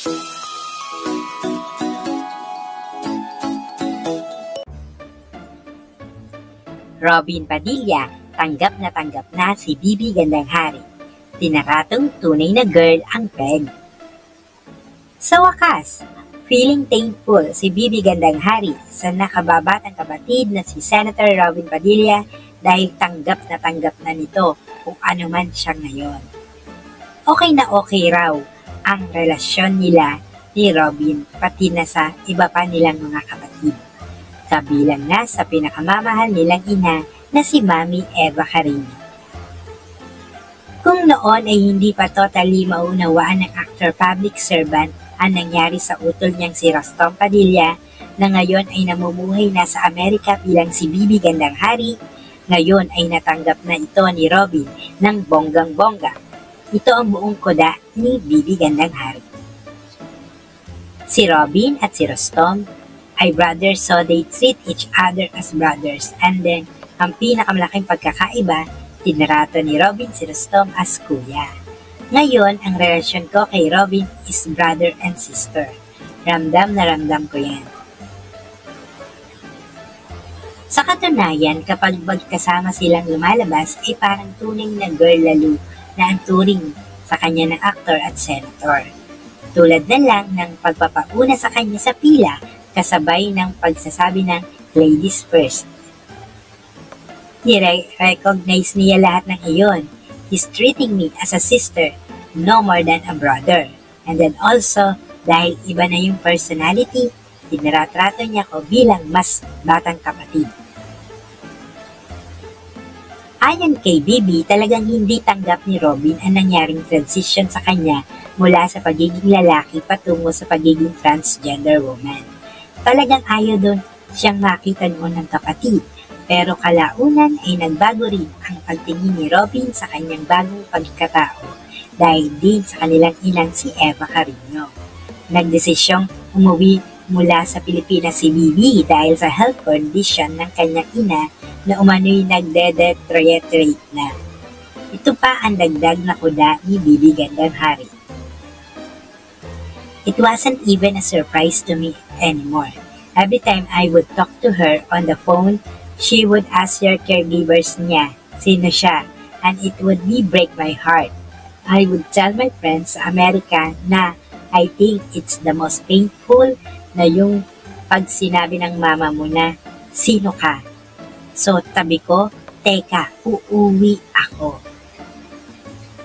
Robin Padilla, tanggap na si Bibi Gandang Hari. Tinaratong tunay na girl ang Peg. Sa wakas, feeling thankful si Bibi Gandang Hari sa nakababatang kapatid na si Senator Robin Padilla dahil tanggap na nito kung ano man siya ngayon. Okay raw ang relasyon nila ni Robin pati na sa iba pa nilang mga kapatid. Kabilang na sa pinakamamahal nilang ina na si Mami Eva Carini. Kung noon ay hindi pa totally maunawaan ng actor public servant ang nangyari sa utol niyang si Rostom Padilla, na ngayon ay namumuhay na sa Amerika bilang si Bibi Gandang Hari, ngayon ay natanggap na ito ni Robin ng bonggang-bongga. Ito ang buong koda ni Bibi Gandang Hari. Si Robin at si Rostom ay brothers, so they treat each other as brothers, and then ang pinakamalaking pagkakaiba, tinrato ni Robin si Rostom as kuya. Ngayon, ang relasyon ko kay Robin is brother and sister. Ramdam na ramdam ko yan. Sa katunayan, kapag magkasama silang lumalabas, ay parang tunay na girl lalo na ang turing sa kanya ng aktor at senator. Tulad na lang ng pagpapauna sa kanya sa pila, kasabay ng pagsasabi ng ladies first. Nire-recognize niya lahat ng iyon. He's treating me as a sister, no more than a brother. And then also, dahil iba na yung personality, tinratrato niya ko bilang mas batang kapatid. Ayon kay Bibi, talagang hindi tanggap ni Robin ang nangyaring transition sa kanya mula sa pagiging lalaki patungo sa pagiging transgender woman. Talagang ayaw doon siyang makita noon ng kapatid, pero kalaunan ay nagbago rin ang pagtingin ni Robin sa kanyang bagong pagkatao dahil din sa kanilang inang si Eva Carino. Nagdesisyong umuwi mula sa Pilipinas si Bibi dahil sa health condition ng kanyang ina na umano'y nagde-deteriorate na. Ito pa ang dagdag na kuda ni Bibi Gandang Hari. It wasn't even a surprise to me anymore. Every time I would talk to her on the phone, she would ask your caregivers niya, sino siya, and it would break my heart. I would tell my friends sa Amerika na I think it's the most painful na yung pag sinabi ng mama mo na, sino ka? So tabi ko, teka, uuwi ako.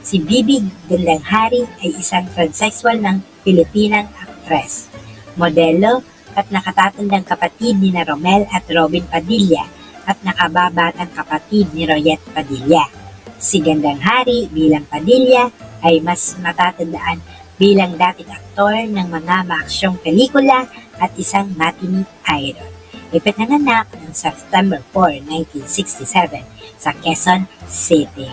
Si Bibi Gandang Hari ay isang transsexual ng Pilipinang aktres, modelo at nakatatandang kapatid ni na Romel at Robin Padilla at nakababatang kapatid ni Royet Padilla. Si Gandang Hari bilang Padilla ay mas matatandaan bilang dating aktor ng mga maaksyong pelikula at isang matinee idol. Ipinanganak noong September 4, 1967 sa Quezon City.